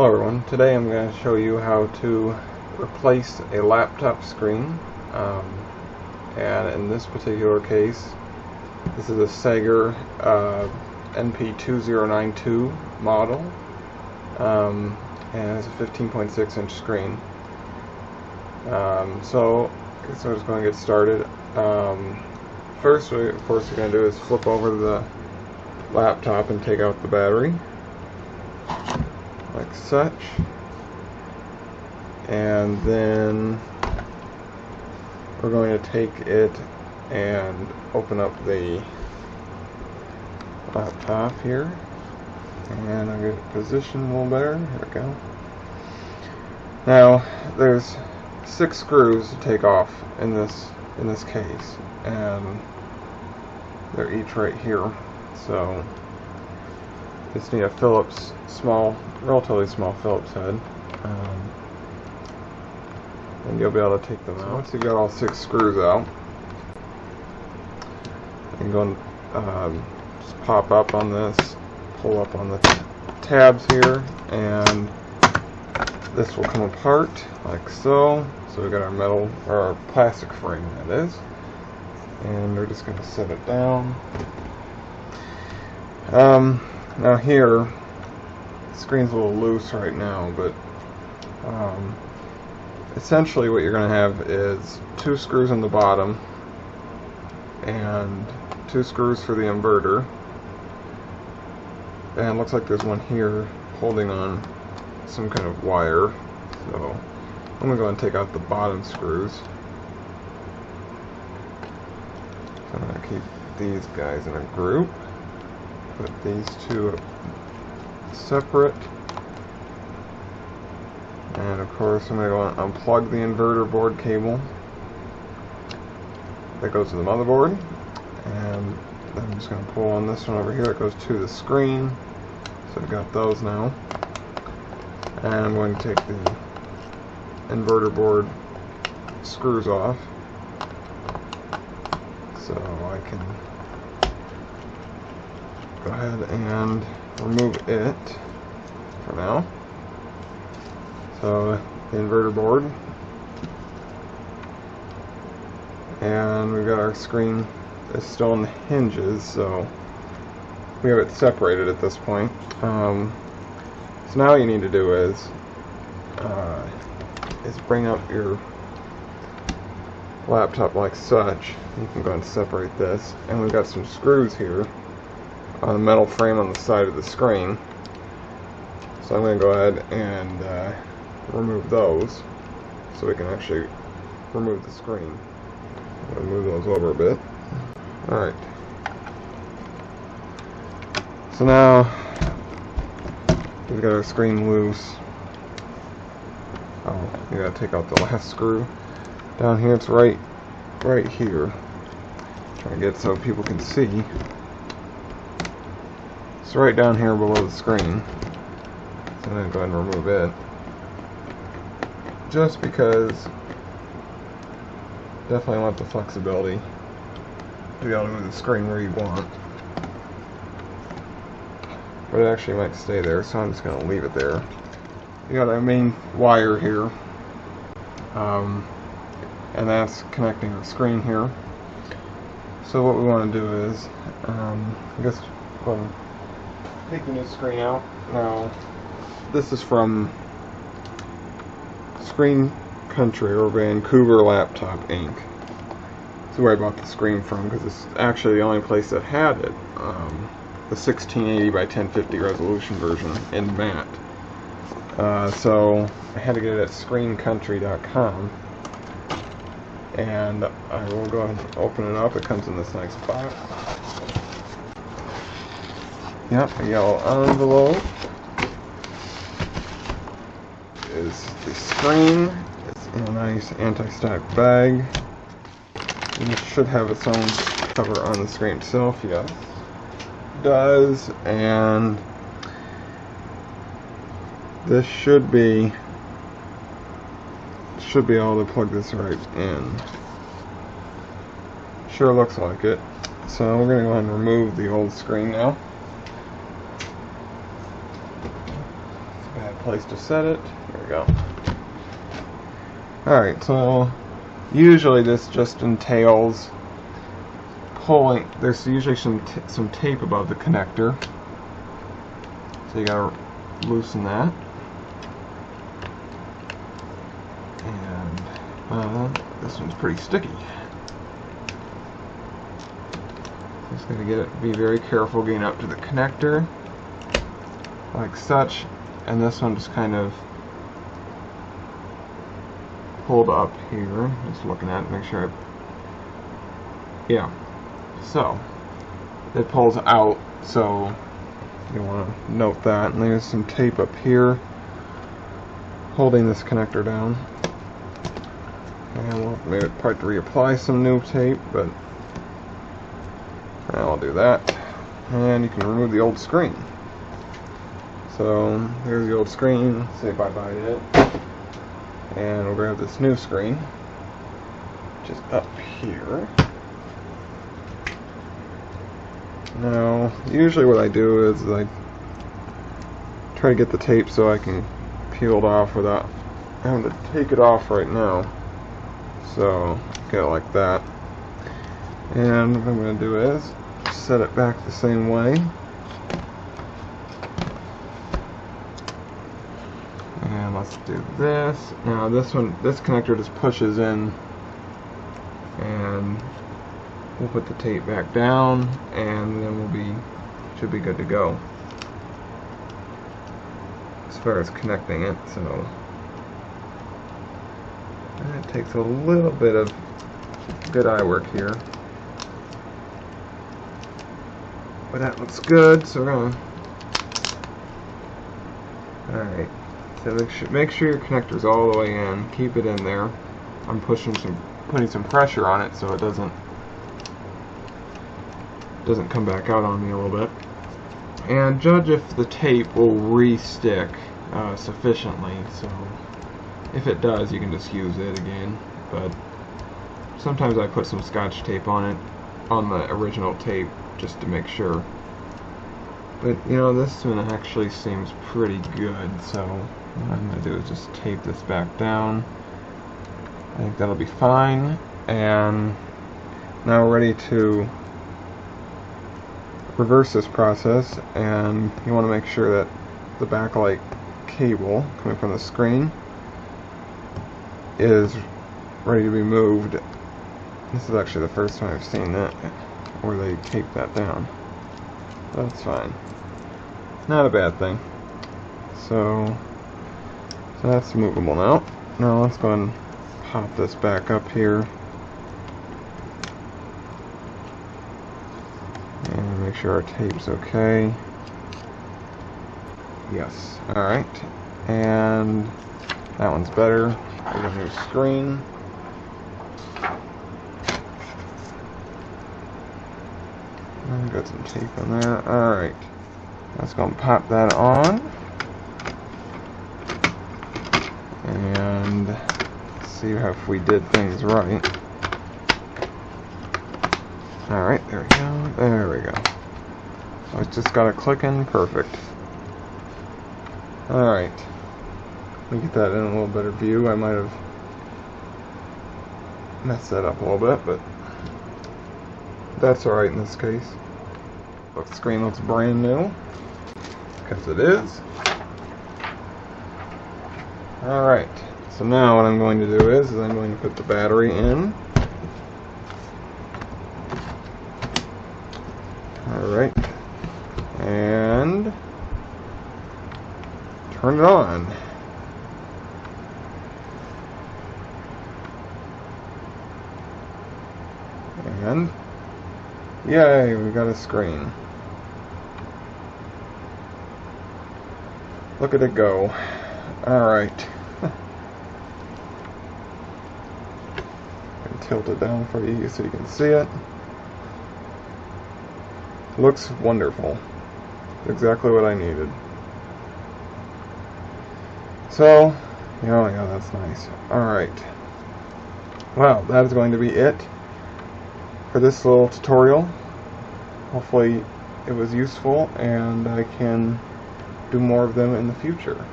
Hello everyone, today I'm going to show you how to replace a laptop screen, and in this particular case this is a Sager NP2092 model, and it's a 15.6 inch screen. So I guess I'm just going to get started. First, what of course we're going to do is flip over the laptop and take out the battery like such, and then we're going to take it and open up the laptop here, and I'll get it positioned a little better. Here we go. Now there's 6 screws to take off in this case, and they're each right here. So just need a Phillips relatively small Phillips head, and you'll be able to take them out. Once you've got all 6 screws out, you can go and just pop up on this, pull up on the tabs here, and this will come apart like so. So we've got our metal, or our plastic frame, that is, and we're just going to set it down. Now here, the screen's a little loose right now, but essentially what you're going to have is 2 screws in the bottom and 2 screws for the inverter, and it looks like there's one here holding on some kind of wire. So I'm going to go and take out the bottom screws. So I'm going to keep these guys in a group. Put these 2 separate, and of course I'm going to go and unplug the inverter board cable that goes to the motherboard, and I'm just going to pull on this one over here that goes to the screen. So I've got those now, and I'm going to take the inverter board screws off so I can go ahead and remove it for now. So the inverter board, and we've got our screen is still on the hinges, so we have it separated at this point. So now what you need to do is bring up your laptop like such. You can go and separate this, and we've got some screws here on the metal frame on the side of the screen. So I'm going to go ahead and remove those so we can actually remove the screen. I'm going to move those over a bit. Alright. So now we've got our screen loose. Oh, you gotta take out the last screw. Down here, it's right here. Try to get so people can see. It's right down here below the screen. So I'm going to go ahead and remove it. Just because definitely want the flexibility to be able to move the screen where you want. But it actually might stay there, so I'm just going to leave it there. You got our main wire here, and that's connecting the screen here. So what we want to do is, I guess, taking the screen out. Now, this is from Screen Country, or Vancouver Laptop Inc. That's where I bought the screen from, because it's actually the only place that had it. The 1680 by 1050 resolution version in matte. So I had to get it at screencountry.com, and I will go ahead and open it up. It comes in this nice box. Yep, a yellow envelope is the screen. It's in a nice anti-static bag. And it should have its own cover on the screen itself. Yes, it does. And this should be able to plug this right in. Sure looks like it. So we're going to go ahead and remove the old screen now. place to set it. There we go. Alright, so usually this just entails pulling. There's usually some tape above the connector, so you gotta loosen that. And this one's pretty sticky. Just gonna be very careful getting up to the connector, like such, and this one just kind of pulled up here. Just looking at it, make sure. Yeah. So it pulls out, so you want to note that. And there's some tape up here holding this connector down. And we'll maybe probably reapply some new tape, but I'll do that. And you can remove the old screen. So there's the old screen. Say bye-bye to it. And we'll grab this new screen, which is up here. Now, usually what I do is I try to get the tape so I can peel it off without having to take it off right now. So, get it like that. And what I'm going to do is set it back the same way. And let's do this. Now this connector just pushes in, and we'll put the tape back down, and then should be good to go as far as connecting it. So it takes a little bit of good eye work here, but that looks good. So we're gonna. All right. So make sure your connector's all the way in. Keep it in there. I'm putting some pressure on it so it doesn't come back out on me a little bit. And judge if the tape will re-stick sufficiently. So if it does, you can just use it again. But sometimes I put some Scotch tape on it, on the original tape, just to make sure. But you know, this one actually seems pretty good, so what I'm going to do is just tape this back down. I think that'll be fine. And now we're ready to reverse this process, and you want to make sure that the backlight cable coming from the screen is ready to be moved. This is actually the first time I've seen that, where they tape that down. That's fine. Not a bad thing. So that's movable now. Now let's go and pop this back up here. And make sure our tape's okay. Yes. Alright. And that one's better. There's a new screen. Got some tape on there. Alright. Let's go and pop that on. And see if we did things right. Alright, there we go. There we go. So it's just got to click in perfect. Alright. Let me get that in a little better view. I might have messed that up a little bit, but that's alright in this case. The screen looks brand new, because it is. Alright, so now what I'm going to do is I'm going to put the battery in. Alright, and turn it on. And yay, we got a screen. Look at it go. Alright. Tilt it down for you so you can see it. Looks wonderful. Exactly what I needed. So, oh yeah, that's nice. Alright. Well, that is going to be it for this little tutorial. Hopefully it was useful and I can do more of them in the future.